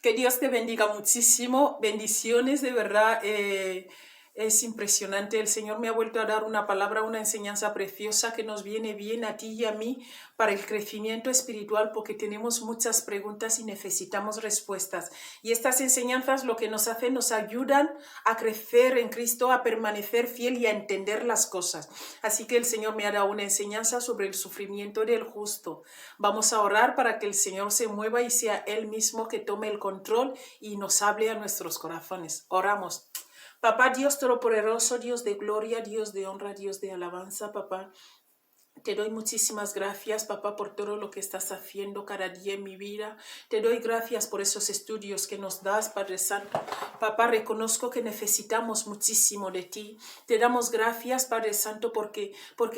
Que Dios te bendiga muchísimo. Bendiciones, de verdad. Es impresionante. El Señor me ha vuelto a dar una palabra, una enseñanza preciosa que nos viene bien a ti y a mí para el crecimiento espiritual, porque tenemos muchas preguntas y necesitamos respuestas. Y estas enseñanzas lo que nos hacen, nos ayudan a crecer en Cristo, a permanecer fiel y a entender las cosas. Así que el Señor me ha dado una enseñanza sobre el sufrimiento del justo. Vamos a orar para que el Señor se mueva y sea Él mismo que tome el control y nos hable a nuestros corazones. Oramos. Papá Dios Todopoderoso, Dios de gloria, Dios de honra, Dios de alabanza, papá. Te doy muchísimas gracias, papá, por todo lo que estás haciendo cada día en mi vida. Te doy gracias por esos estudios que nos das, Padre Santo. Papá, reconozco que necesitamos muchísimo de ti. Te damos gracias, Padre Santo, porque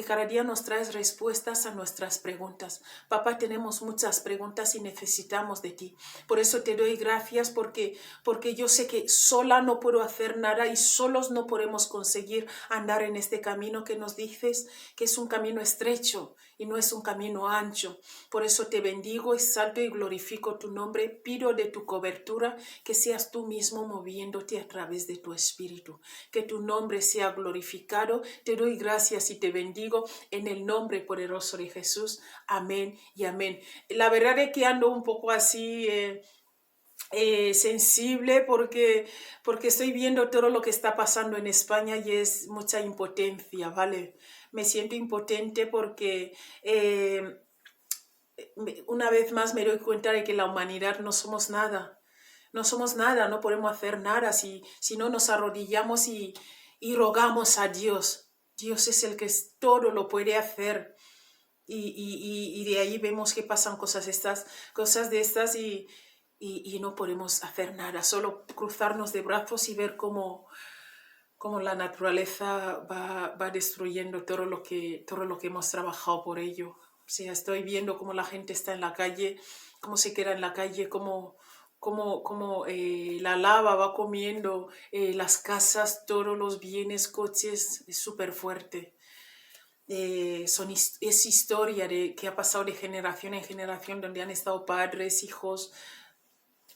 cada día nos traes respuestas a nuestras preguntas. Papá, tenemos muchas preguntas y necesitamos de ti. Por eso te doy gracias porque yo sé que sola no puedo hacer nada y solos no podemos conseguir andar en este camino que nos dices, que es un camino estrecho y no es un camino ancho. Por eso te bendigo, exalto y glorifico tu nombre. Pido de tu cobertura que seas tú mismo moviéndote a través de tu espíritu. Que tu nombre sea glorificado. Te doy gracias y te bendigo en el nombre poderoso de Jesús. Amén y amén. La verdad es que ando un poco así sensible porque estoy viendo todo lo que está pasando en España y es mucha impotencia, ¿vale? Me siento impotente porque una vez más me doy cuenta de que la humanidad no somos nada. No somos nada, no podemos hacer nada si no nos arrodillamos y rogamos a Dios. Dios es el que todo lo puede hacer. Y de ahí vemos que pasan cosas de estas y no podemos hacer nada, solo cruzarnos de brazos y ver cómo la naturaleza va destruyendo todo lo que hemos trabajado por ello. O sea, estoy viendo cómo la gente está en la calle, cómo se queda en la calle, cómo la lava va comiendo las casas, todos los bienes, coches. Es súper fuerte. Es historia que ha pasado de generación en generación, donde han estado padres, hijos,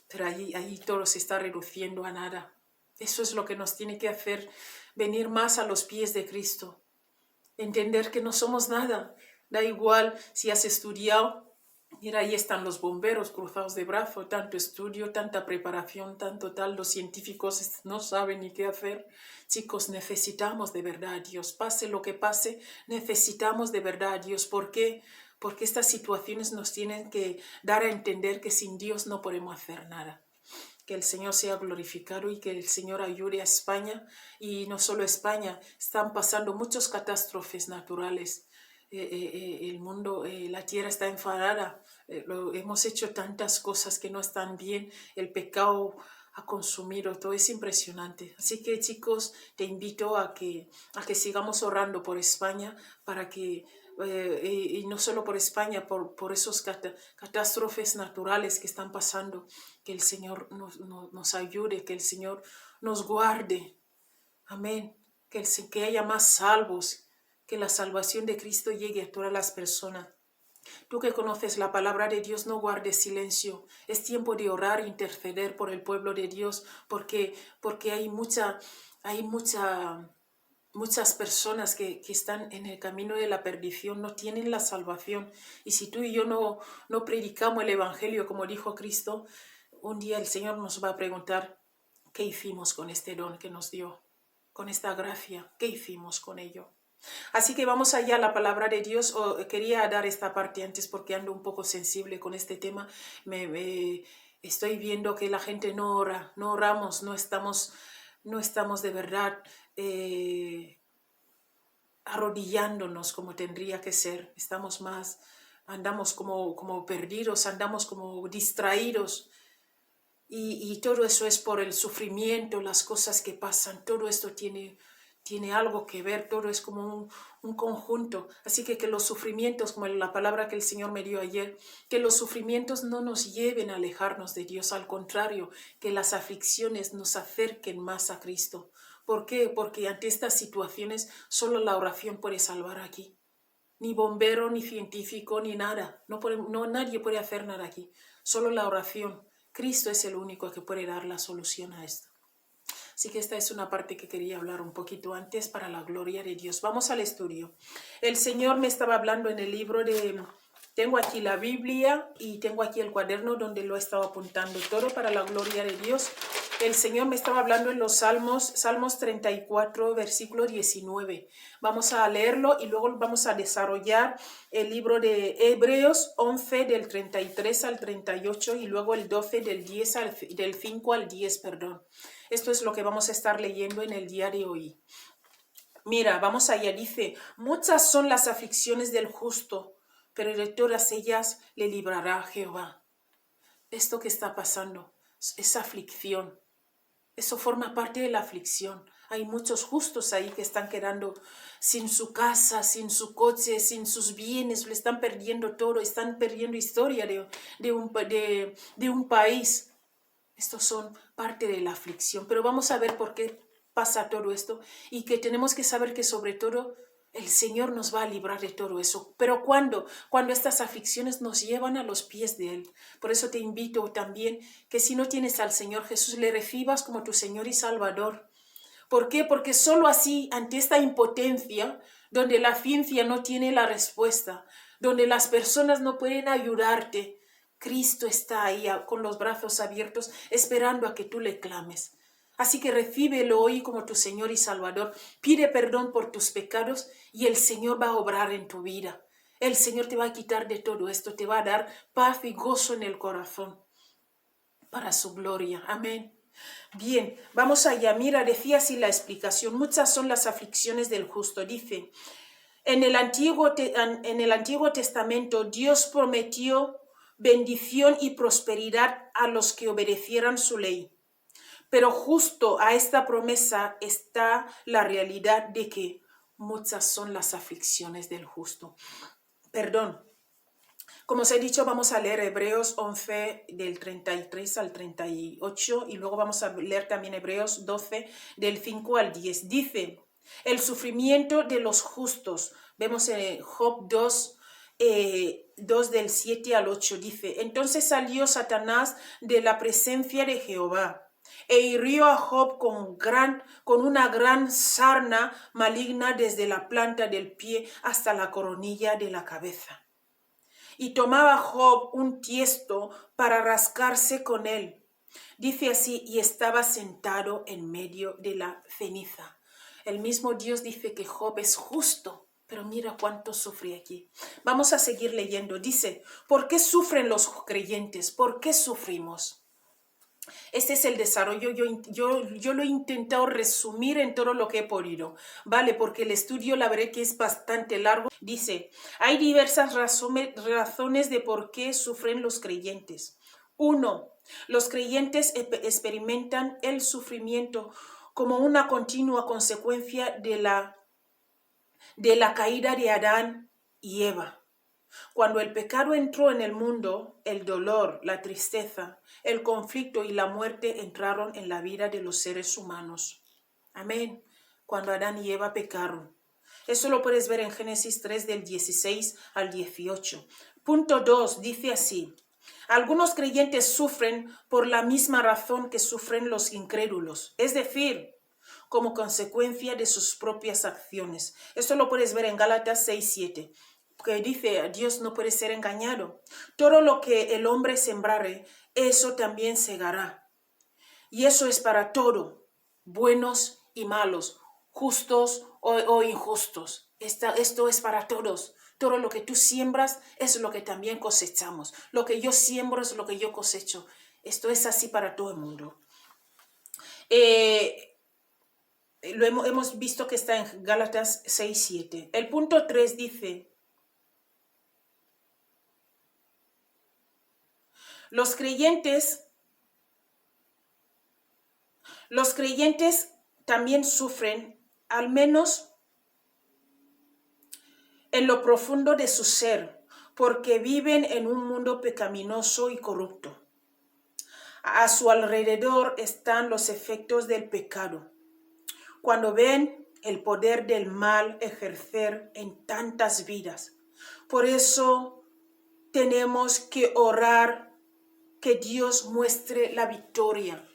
pero ahí todo se está reduciendo a nada. Eso es lo que nos tiene que hacer venir más a los pies de Cristo. Entender que no somos nada. Da igual si has estudiado. Mira, ahí están los bomberos cruzados de brazo, tanto estudio, tanta preparación, tanto tal. Los científicos no saben ni qué hacer. Chicos, necesitamos de verdad a Dios. Pase lo que pase, necesitamos de verdad a Dios. ¿Por qué? Porque estas situaciones nos tienen que dar a entender que sin Dios no podemos hacer nada. Que el Señor sea glorificado y que el Señor ayude a España. Y no solo España, están pasando muchas catástrofes naturales. El mundo, la tierra está enfadada. Hemos hecho tantas cosas que no están bien. El pecado ha consumido, todo es impresionante. Así que, chicos, te invito a que sigamos orando por España para que y no solo por España, por esos catástrofes naturales que están pasando, que el Señor nos ayude, que el Señor nos guarde. Amén. Que haya más salvos, que la salvación de Cristo llegue a todas las personas. Tú que conoces la palabra de Dios, no guardes silencio. Es tiempo de orar e interceder por el pueblo de Dios, porque hay muchas personas que están en el camino de la perdición, no tienen la salvación. Y si tú y yo no predicamos el Evangelio como dijo Cristo, un día el Señor nos va a preguntar, ¿qué hicimos con este don que nos dio? Con esta gracia, ¿qué hicimos con ello? Así que vamos allá a la palabra de Dios. Quería dar esta parte antes porque ando un poco sensible con este tema. Estoy viendo que la gente no ora, no oramos, no estamos de verdad arrodillándonos como tendría que ser. Andamos como perdidos, andamos como distraídos. Y todo eso es por el sufrimiento, las cosas que pasan. Todo esto tiene algo que ver, todo es como un conjunto. Así que los sufrimientos, como la palabra que el Señor me dio ayer, que los sufrimientos no nos lleven a alejarnos de Dios, al contrario, que las aflicciones nos acerquen más a Cristo. ¿Por qué? Porque ante estas situaciones solo la oración puede salvar aquí. Ni bombero, ni científico, ni nada. Nadie puede hacer nada aquí. Solo la oración. Cristo es el único que puede dar la solución a esto. Así que esta es una parte que quería hablar un poquito antes para la gloria de Dios. Vamos al estudio. El Señor me estaba hablando en el libro de... Tengo aquí la Biblia y tengo aquí el cuaderno donde lo he estado apuntando todo para la gloria de Dios. El Señor me estaba hablando en los Salmos 34, versículo 19. Vamos a leerlo y luego vamos a desarrollar el libro de Hebreos 11 del 33 al 38 y luego el 12 del 5 al 10, perdón. Esto es lo que vamos a estar leyendo en el día de hoy. Mira, vamos allá, dice, muchas son las aflicciones del justo, pero de todas ellas le librará Jehová. Esto que está pasando es aflicción. Eso forma parte de la aflicción. Hay muchos justos ahí que están quedando sin su casa, sin su coche, sin sus bienes, le están perdiendo todo, están perdiendo historia de un país. Estos son parte de la aflicción, pero vamos a ver por qué pasa todo esto y que tenemos que saber que sobre todo el Señor nos va a librar de todo eso. ¿Pero cuándo? Cuando estas aflicciones nos llevan a los pies de Él. Por eso te invito también que si no tienes al Señor Jesús, le recibas como tu Señor y Salvador. ¿Por qué? Porque solo así, ante esta impotencia, donde la ciencia no tiene la respuesta, donde las personas no pueden ayudarte, Cristo está ahí con los brazos abiertos esperando a que tú le clames. Así que recíbelo hoy como tu Señor y Salvador. Pide perdón por tus pecados y el Señor va a obrar en tu vida. El Señor te va a quitar de todo esto, te va a dar paz y gozo en el corazón para su gloria. Amén. Bien, vamos allá. Mira, decía así la explicación. Muchas son las aflicciones del justo. Dice, en el Antiguo Testamento Dios prometió bendición y prosperidad a los que obedecieran su ley. Pero justo a esta promesa está la realidad de que muchas son las aflicciones del justo. Perdón. Como os he dicho, vamos a leer Hebreos 11 del 33 al 38 y luego vamos a leer también Hebreos 12 del 5 al 10. Dice, el sufrimiento de los justos. Vemos en Job 2, 2 del 7 al 8. Dice, entonces salió Satanás de la presencia de Jehová e hirió a Job con una gran sarna maligna desde la planta del pie hasta la coronilla de la cabeza. Y tomaba Job un tiesto para rascarse con él. Dice así, y estaba sentado en medio de la ceniza. El mismo Dios dice que Job es justo, pero mira cuánto sufre aquí. Vamos a seguir leyendo. Dice, ¿por qué sufren los creyentes? ¿Por qué sufrimos? Este es el desarrollo, yo lo he intentado resumir en todo lo que he podido, ¿vale? Porque el estudio la verdad que es bastante largo. Dice, hay diversas razones de por qué sufren los creyentes. 1. Los creyentes experimentan el sufrimiento como una continua consecuencia de la caída de Adán y Eva. Cuando el pecado entró en el mundo, el dolor, la tristeza, el conflicto y la muerte entraron en la vida de los seres humanos. Amén. Cuando Adán y Eva pecaron. Eso lo puedes ver en Génesis 3 del 16 al 18. Punto 2 dice así. Algunos creyentes sufren por la misma razón que sufren los incrédulos, es decir, como consecuencia de sus propias acciones. Esto lo puedes ver en Gálatas 6:7. Que dice, Dios no puede ser engañado. Todo lo que el hombre sembrare, eso también segará. Y eso es para todo, buenos y malos, justos o injustos. Esto es para todos. Todo lo que tú siembras es lo que también cosechamos. Lo que yo siembro es lo que yo cosecho. Esto es así para todo el mundo. Hemos visto que está en Gálatas 6:7. El punto 3 dice, los creyentes también sufren, al menos en lo profundo de su ser, porque viven en un mundo pecaminoso y corrupto. A su alrededor están los efectos del pecado. Cuando ven el poder del mal ejercer en tantas vidas. Por eso tenemos que orar que Dios muestre la victoria.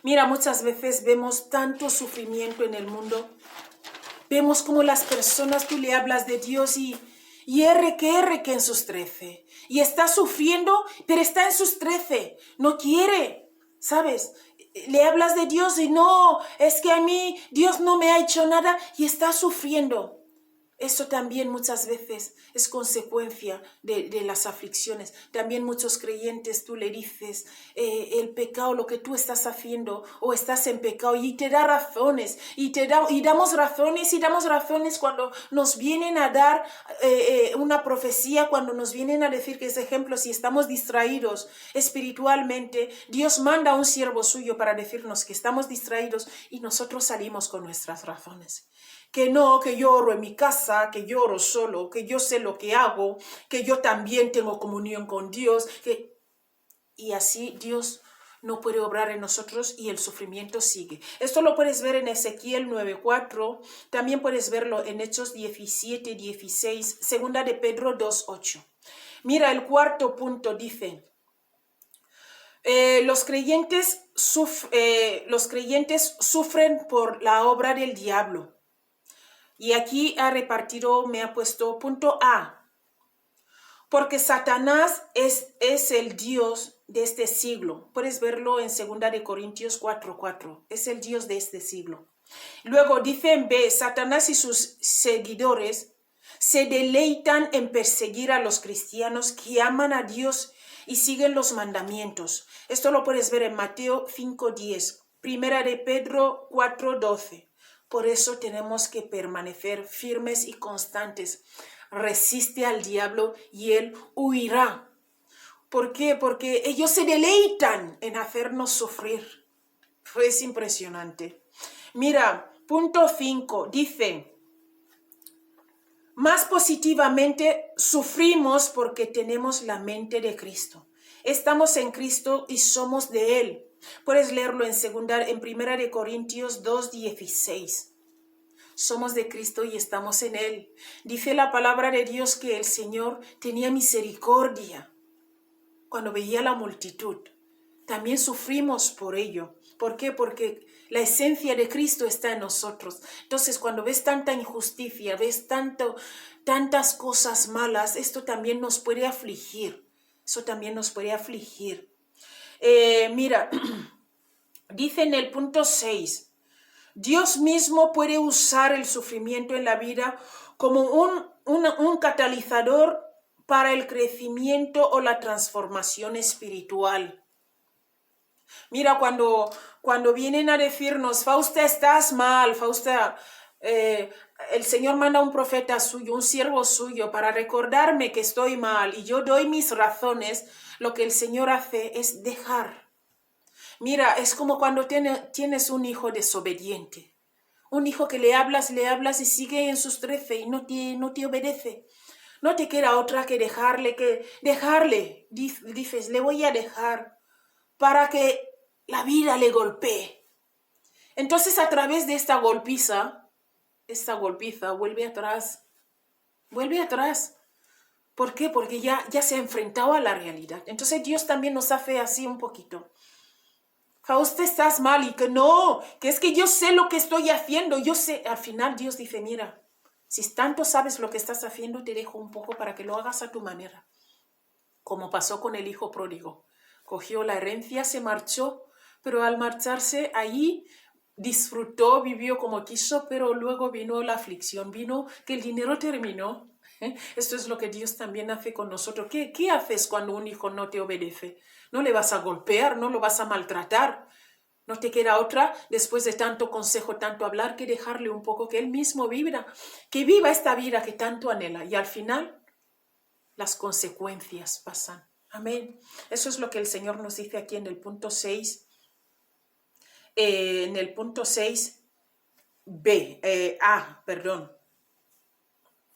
Mira, muchas veces vemos tanto sufrimiento en el mundo. Vemos como las personas, tú le hablas de Dios y R que en sus 13. Y está sufriendo, pero está en sus 13. No quiere, ¿sabes? Le hablas de Dios y no, es que a mí Dios no me ha hecho nada y está sufriendo. Eso también muchas veces es consecuencia de las aflicciones. También muchos creyentes tú le dices el pecado, lo que tú estás haciendo o estás en pecado y te da razones y damos razones cuando nos vienen a dar una profecía, cuando nos vienen a decir que es ejemplo, si estamos distraídos espiritualmente, Dios manda a un siervo suyo para decirnos que estamos distraídos y nosotros salimos con nuestras razones. Que no, que yo oro en mi casa, que yo oro solo, que yo sé lo que hago, que yo también tengo comunión con Dios. Y así Dios no puede obrar en nosotros y el sufrimiento sigue. Esto lo puedes ver en Ezequiel 9:4, también puedes verlo en Hechos 17:16, segunda de Pedro 2:8. Mira, el cuarto punto dice, los creyentes sufren por la obra del diablo. Y aquí me ha puesto punto A, porque Satanás es el Dios de este siglo. Puedes verlo en 2 de Corintios 4:4, es el Dios de este siglo. Luego dice en B, Satanás y sus seguidores se deleitan en perseguir a los cristianos que aman a Dios y siguen los mandamientos. Esto lo puedes ver en Mateo 5:10, primera de Pedro 4:12. Por eso tenemos que permanecer firmes y constantes. Resiste al diablo y él huirá. ¿Por qué? Porque ellos se deleitan en hacernos sufrir. Es impresionante. Mira, punto 5 dice, más positivamente sufrimos porque tenemos la mente de Cristo. Estamos en Cristo y somos de Él. Puedes leerlo en 1 de Corintios 2:16. Somos de Cristo y estamos en Él. Dice la palabra de Dios que el Señor tenía misericordia cuando veía la multitud. También sufrimos por ello. ¿Por qué? Porque la esencia de Cristo está en nosotros. Entonces, cuando ves tanta injusticia, ves tantas cosas malas, esto también nos puede afligir. Eso también nos puede afligir. Mira, dice en el punto 6, Dios mismo puede usar el sufrimiento en la vida como un catalizador para el crecimiento o la transformación espiritual. Mira, cuando vienen a decirnos, Fausta, estás mal, Fausta, el Señor manda un profeta suyo, un siervo suyo, para recordarme que estoy mal y yo doy mis razones, lo que el Señor hace es dejar. Mira, es como cuando tienes un hijo desobediente, un hijo que le hablas y sigue en sus 13 y no te obedece. No te queda otra que dejarle, dices, le voy a dejar para que la vida le golpee. Entonces, a través de esta golpiza vuelve atrás. ¿Por qué? Porque ya se ha enfrentado a la realidad. Entonces, Dios también nos hace así un poquito. Fausta, estás mal y que no, que es que yo sé lo que estoy haciendo, yo sé. Al final Dios dice, mira, si tanto sabes lo que estás haciendo, te dejo un poco para que lo hagas a tu manera. Como pasó con el hijo pródigo. Cogió la herencia, se marchó, pero al marcharse allí disfrutó, vivió como quiso, pero luego vino la aflicción, vino que el dinero terminó. Esto es lo que Dios también hace con nosotros. ¿Qué haces cuando un hijo no te obedece? No le vas a golpear, no lo vas a maltratar. No te queda otra, después de tanto consejo, tanto hablar, que dejarle un poco que él mismo viva, que viva esta vida que tanto anhela. Y al final, las consecuencias pasan. Amén. Eso es lo que el Señor nos dice aquí en el punto 6. En el punto 6a,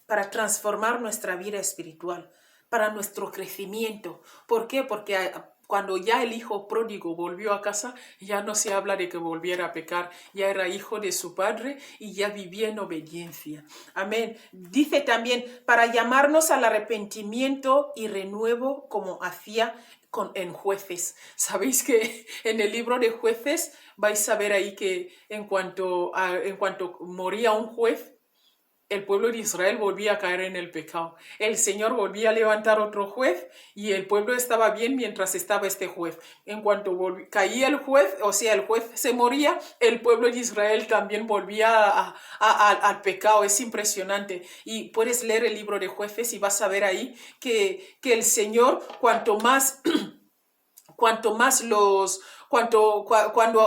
para transformar nuestra vida espiritual, para nuestro crecimiento. ¿Por qué? Porque cuando ya el hijo pródigo volvió a casa, ya no se habla de que volviera a pecar, ya era hijo de su padre y ya vivía en obediencia. Amén. Dice también, para llamarnos al arrepentimiento y renuevo como hacía en Jueces. Sabéis que en el libro de Jueces vais a ver ahí que en cuanto moría un juez, el pueblo de Israel volvía a caer en el pecado. El Señor volvía a levantar otro juez y el pueblo estaba bien mientras estaba este juez. En cuanto caía el juez, o sea, el juez se moría, el pueblo de Israel también volvía al pecado. Es impresionante. Y puedes leer el libro de Jueces y vas a ver ahí que el Señor, cuando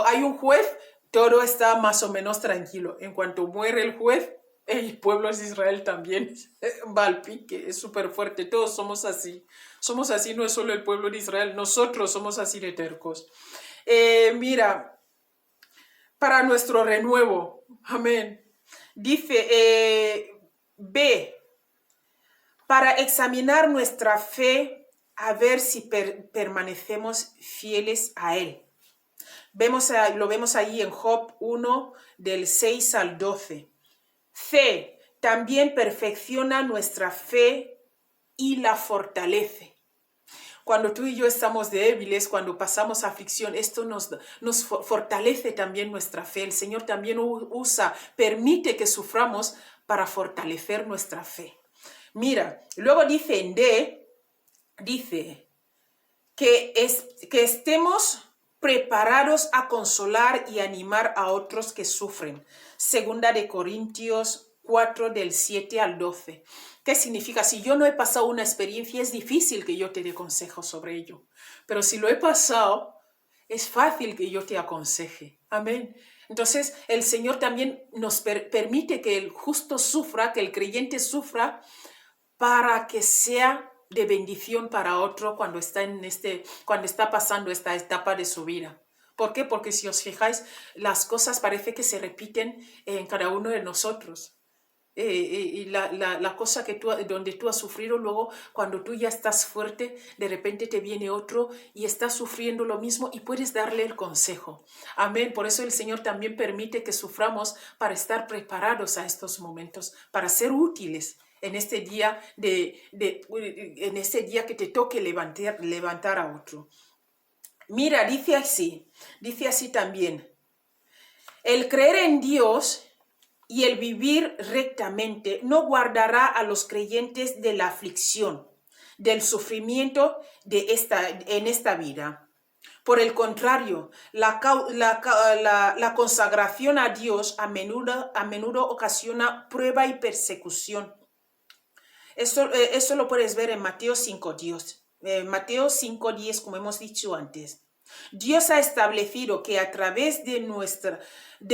hay un juez, todo está más o menos tranquilo. En cuanto muere el juez, el pueblo de Israel también va al pique, es súper fuerte. Todos somos así. Somos así, no es solo el pueblo de Israel, nosotros somos así de tercos. Mira, para nuestro renuevo, amén. Dice, B, para examinar nuestra fe, a ver si permanecemos fieles a Él. Lo vemos ahí en Job 1, del 6 al 12. C, también perfecciona nuestra fe y la fortalece. Cuando tú y yo estamos débiles, cuando pasamos aflicción, esto nos fortalece también nuestra fe. El Señor también permite que suframos para fortalecer nuestra fe. Mira, luego dice en D, dice que estemos preparados a consolar y animar a otros que sufren. Segunda de Corintios 4, del 7 al 12. ¿Qué significa? Si yo no he pasado una experiencia, es difícil que yo te dé consejos sobre ello. Pero si lo he pasado, es fácil que yo te aconseje. Amén. Entonces, el Señor también nos permite que el justo sufra, que el creyente sufra, para que sea de bendición para otro cuando está pasando esta etapa de su vida. ¿Por qué? Porque si os fijáis, las cosas parece que se repiten en cada uno de nosotros. Y la cosa donde tú has sufrido, luego cuando tú ya estás fuerte, de repente te viene otro y está sufriendo lo mismo y puedes darle el consejo. Amén. Por eso el Señor también permite que suframos para estar preparados a estos momentos, para ser útiles en este día en este día que te toque levantar a otro. Mira, dice así también. El creer en Dios y el vivir rectamente no guardará a los creyentes de la aflicción, del sufrimiento en esta vida. Por el contrario, la consagración a Dios a menudo ocasiona prueba y persecución. Esto lo puedes ver en Mateo 5:10. Mateo 5:10, como hemos dicho antes. Dios ha establecido que a través de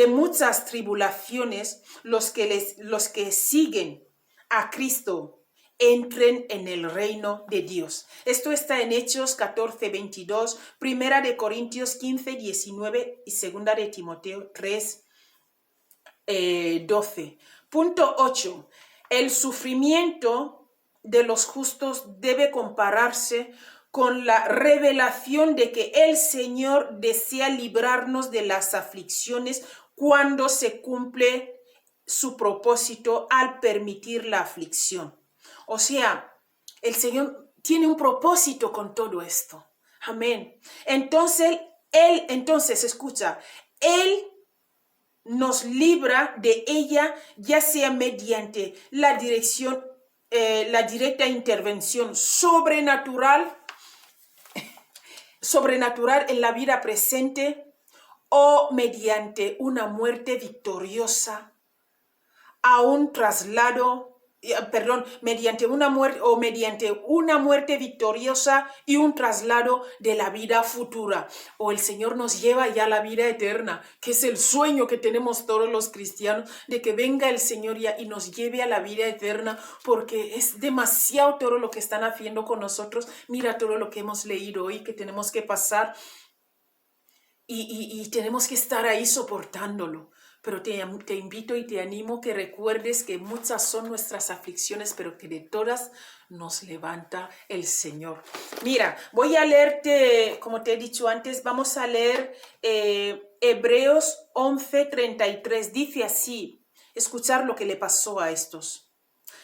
muchas tribulaciones, los que siguen a Cristo entren en el reino de Dios. Esto está en Hechos 14:22, Primera de Corintios 15:19 y Segunda de Timoteo 3:12. Punto 8. El sufrimiento de los justos debe compararse con la revelación de que el Señor desea librarnos de las aflicciones cuando se cumple su propósito al permitir la aflicción. O sea, el Señor tiene un propósito con todo esto. Amén. Entonces, escucha, Él nos libra de ella, ya sea mediante la directa intervención sobrenatural en la vida presente o mediante una muerte victoriosa, mediante una muerte victoriosa y un traslado de la vida futura. O el Señor nos lleva ya a la vida eterna, que es el sueño que tenemos todos los cristianos, de que venga el Señor ya y nos lleve a la vida eterna, porque es demasiado todo lo que están haciendo con nosotros. Mira todo lo que hemos leído hoy, que tenemos que pasar y tenemos que estar ahí soportándolo. Pero te invito y te animo que recuerdes que muchas son nuestras aflicciones, pero que de todas nos levanta el Señor. Mira, voy a leerte, como te he dicho antes, vamos a leer Hebreos 11:33. Dice así, escuchar lo que le pasó a estos.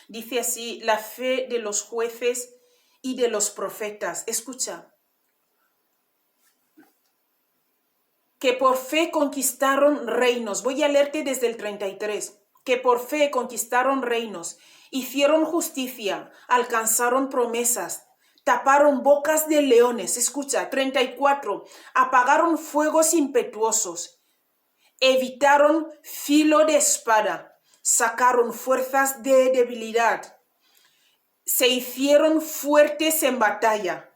Dice así, la fe de los jueces y de los profetas. Escucha. Que por fe conquistaron reinos. Voy a leerte desde el 33. Que por fe conquistaron reinos, hicieron justicia, alcanzaron promesas, taparon bocas de leones. Escucha, 34. Apagaron fuegos impetuosos, evitaron filo de espada, sacaron fuerzas de debilidad, se hicieron fuertes en batalla.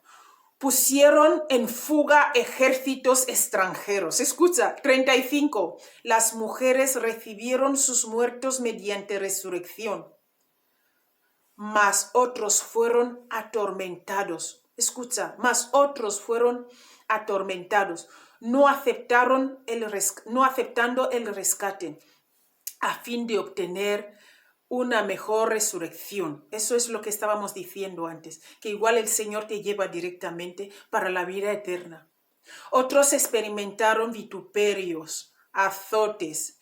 Pusieron en fuga ejércitos extranjeros. Escucha, 35. Las mujeres recibieron sus muertos mediante resurrección, mas otros fueron atormentados. Escucha, mas otros fueron atormentados, no aceptando el rescate, a fin de obtener una mejor resurrección. Eso es lo que estábamos diciendo antes, que igual el Señor te lleva directamente para la vida eterna. Otros experimentaron vituperios, azotes,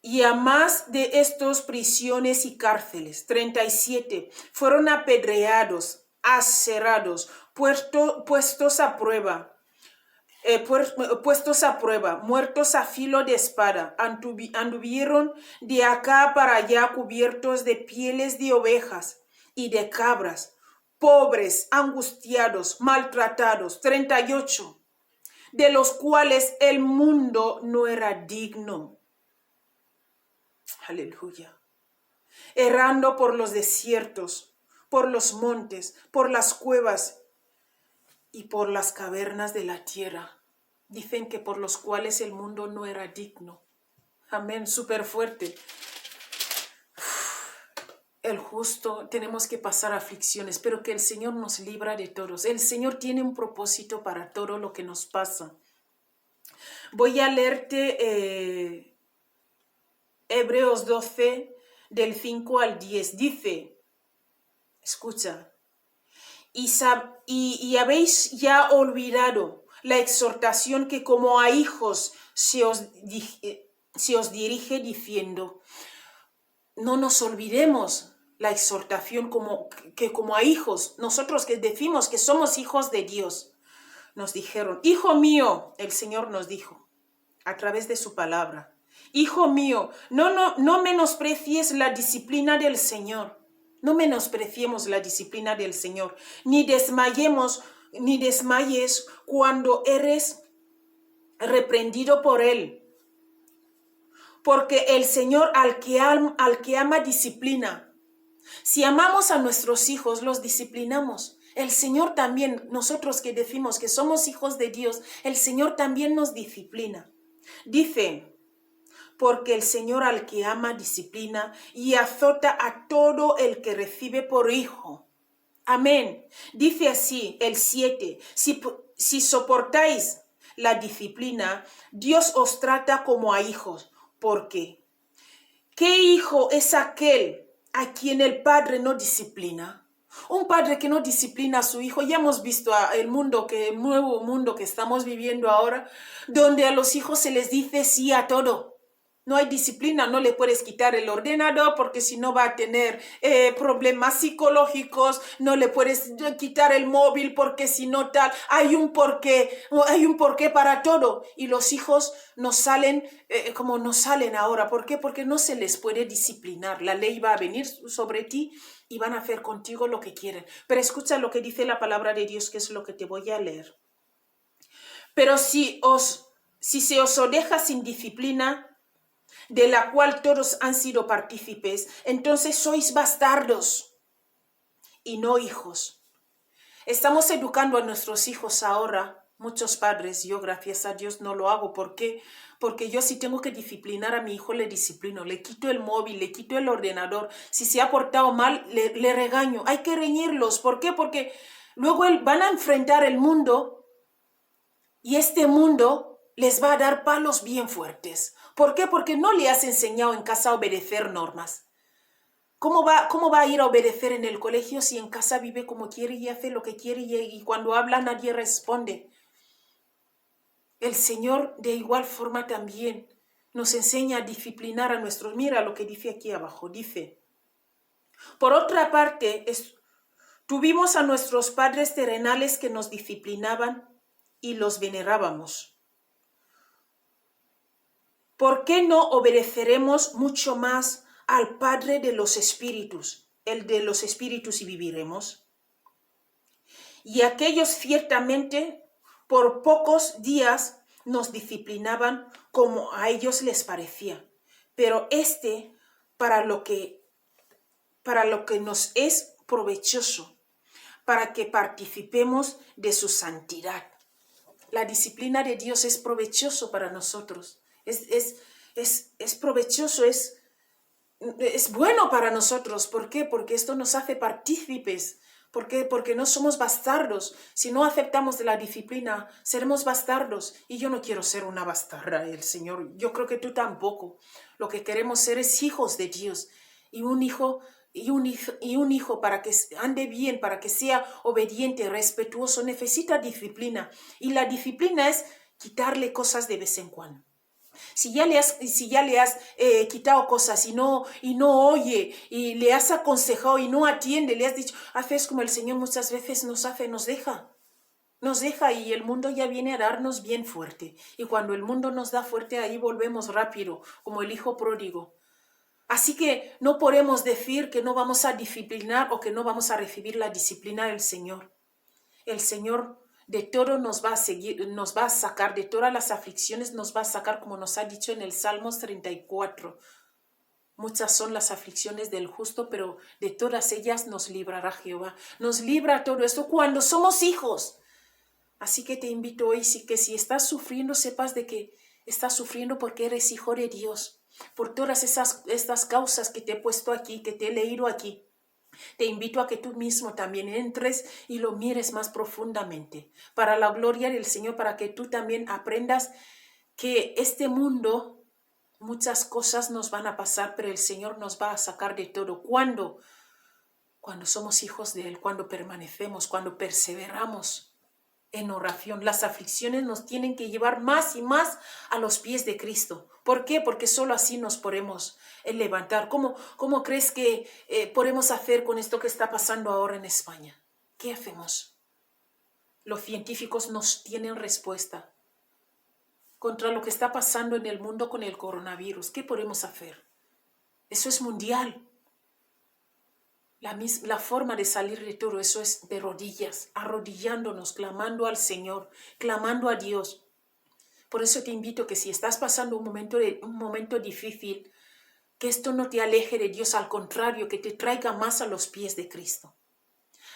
y a más de estos prisiones y cárceles. 37. Fueron apedreados, acerados, puestos a prueba, muertos a filo de espada, anduvieron de acá para allá cubiertos de pieles de ovejas y de cabras, pobres, angustiados, maltratados. 38. De los cuales el mundo no era digno. Aleluya. Errando por los desiertos, por los montes, por las cuevas y por las cavernas de la tierra. Dicen que por los cuales el mundo no era digno. Amén, súper fuerte. El justo, tenemos que pasar aflicciones, pero que el Señor nos libra de todos. El Señor tiene un propósito para todo lo que nos pasa. Voy a leerte Hebreos 12, del 5 al 10. Dice, escucha, y habéis ya olvidado la exhortación que como a hijos se os dirige diciendo. No nos olvidemos la exhortación que como a hijos, nosotros que decimos que somos hijos de Dios, nos dijeron, hijo mío, el Señor nos dijo a través de su palabra, hijo mío, no menosprecies la disciplina del Señor. No menospreciemos la disciplina del Señor, ni desmayes cuando eres reprendido por Él. Porque el Señor al que ama disciplina. Si amamos a nuestros hijos, los disciplinamos. El Señor también, nosotros que decimos que somos hijos de Dios, el Señor también nos disciplina. Dice, porque el Señor al que ama disciplina y azota a todo el que recibe por hijo. Amén. Dice así el 7. Si soportáis la disciplina, Dios os trata como a hijos. ¿Por qué? ¿Qué hijo es aquel a quien el padre no disciplina? Un padre que no disciplina a su hijo. Ya hemos visto el nuevo mundo que estamos viviendo ahora, donde a los hijos se les dice sí a todo. No hay disciplina, no le puedes quitar el ordenador porque si no va a tener problemas psicológicos, no le puedes quitar el móvil porque si no tal, hay un porqué para todo. Y los hijos nos salen como nos salen ahora. ¿Por qué? Porque no se les puede disciplinar. La ley va a venir sobre ti y van a hacer contigo lo que quieren. Pero escucha lo que dice la palabra de Dios, que es lo que te voy a leer. Pero si se os deja sin disciplina, de la cual todos han sido partícipes, entonces sois bastardos y no hijos. Estamos educando a nuestros hijos ahora, muchos padres, yo gracias a Dios no lo hago. ¿Por qué? Porque yo si tengo que disciplinar a mi hijo, le disciplino, le quito el móvil, le quito el ordenador. Si se ha portado mal, le regaño. Hay que reñirlos. ¿Por qué? Porque luego van a enfrentar el mundo y este mundo les va a dar palos bien fuertes. ¿Por qué? Porque no le has enseñado en casa a obedecer normas. ¿Cómo va a ir a obedecer en el colegio si en casa vive como quiere y hace lo que quiere y cuando habla nadie responde? El Señor de igual forma también nos enseña a disciplinar a nuestros. Mira lo que dice aquí abajo, dice: por otra parte, tuvimos a nuestros padres terrenales que nos disciplinaban y los venerábamos. ¿Por qué no obedeceremos mucho más al Padre de los Espíritus, el de los Espíritus, y viviremos? Y aquellos ciertamente por pocos días nos disciplinaban como a ellos les parecía, pero para lo que nos es provechoso, para que participemos de su santidad. La disciplina de Dios es provechoso para nosotros. Es provechoso, es bueno para nosotros. ¿Por qué? Porque esto nos hace partícipes. ¿Por qué? Porque no somos bastardos. Si no aceptamos de la disciplina, seremos bastardos. Y yo no quiero ser una bastarda, el Señor. Yo creo que tú tampoco. Lo que queremos ser es hijos de Dios. Y un hijo para que ande bien, para que sea obediente, respetuoso, necesita disciplina. Y la disciplina es quitarle cosas de vez en cuando. Si ya le has quitado cosas y no oye, y le has aconsejado y no atiende, le has dicho, haces como el Señor muchas veces nos deja y el mundo ya viene a darnos bien fuerte. Y cuando el mundo nos da fuerte, ahí volvemos rápido, como el hijo pródigo. Así que no podemos decir que no vamos a disciplinar o que no vamos a recibir la disciplina del Señor. El Señor de todo nos va a sacar, de todas las aflicciones nos va a sacar, como nos ha dicho en el Salmos 34. Muchas son las aflicciones del justo, pero de todas ellas nos librará Jehová. Nos libra todo esto cuando somos hijos. Así que te invito hoy, que si estás sufriendo, sepas de que estás sufriendo porque eres hijo de Dios. Por todas estas causas que te he puesto aquí, que te he leído aquí. Te invito a que tú mismo también entres y lo mires más profundamente, para la gloria del Señor, para que tú también aprendas que este mundo, muchas cosas nos van a pasar, pero el Señor nos va a sacar de todo. ¿Cuándo? Cuando somos hijos de Él, cuando permanecemos, cuando perseveramos en oración. Las aflicciones nos tienen que llevar más y más a los pies de Cristo. ¿Por qué? Porque solo así nos podemos levantar. ¿Cómo crees que podemos hacer con esto que está pasando ahora en España? ¿Qué hacemos? Los científicos nos tienen respuesta contra lo que está pasando en el mundo con el coronavirus. ¿Qué podemos hacer? Eso es mundial. La forma de salir de todo eso es de rodillas, arrodillándonos, clamando al Señor, clamando a Dios. Por eso te invito que si estás pasando un momento difícil, que esto no te aleje de Dios, al contrario, que te traiga más a los pies de Cristo.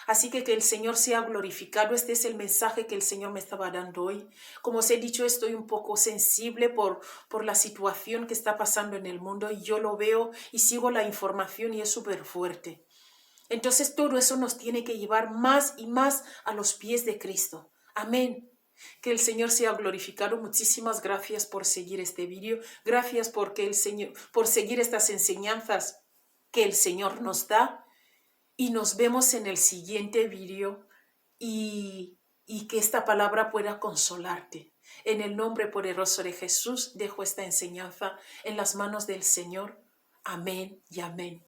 Así que el Señor sea glorificado. Este es el mensaje que el Señor me estaba dando hoy. Como os he dicho, estoy un poco sensible por la situación que está pasando en el mundo y yo lo veo y sigo la información y es súper fuerte. Entonces todo eso nos tiene que llevar más y más a los pies de Cristo. Amén. Que el Señor sea glorificado. Muchísimas gracias por seguir este vídeo. Gracias por seguir estas enseñanzas que el Señor nos da. Y nos vemos en el siguiente vídeo y que esta palabra pueda consolarte. En el nombre poderoso de Jesús dejo esta enseñanza en las manos del Señor. Amén y amén.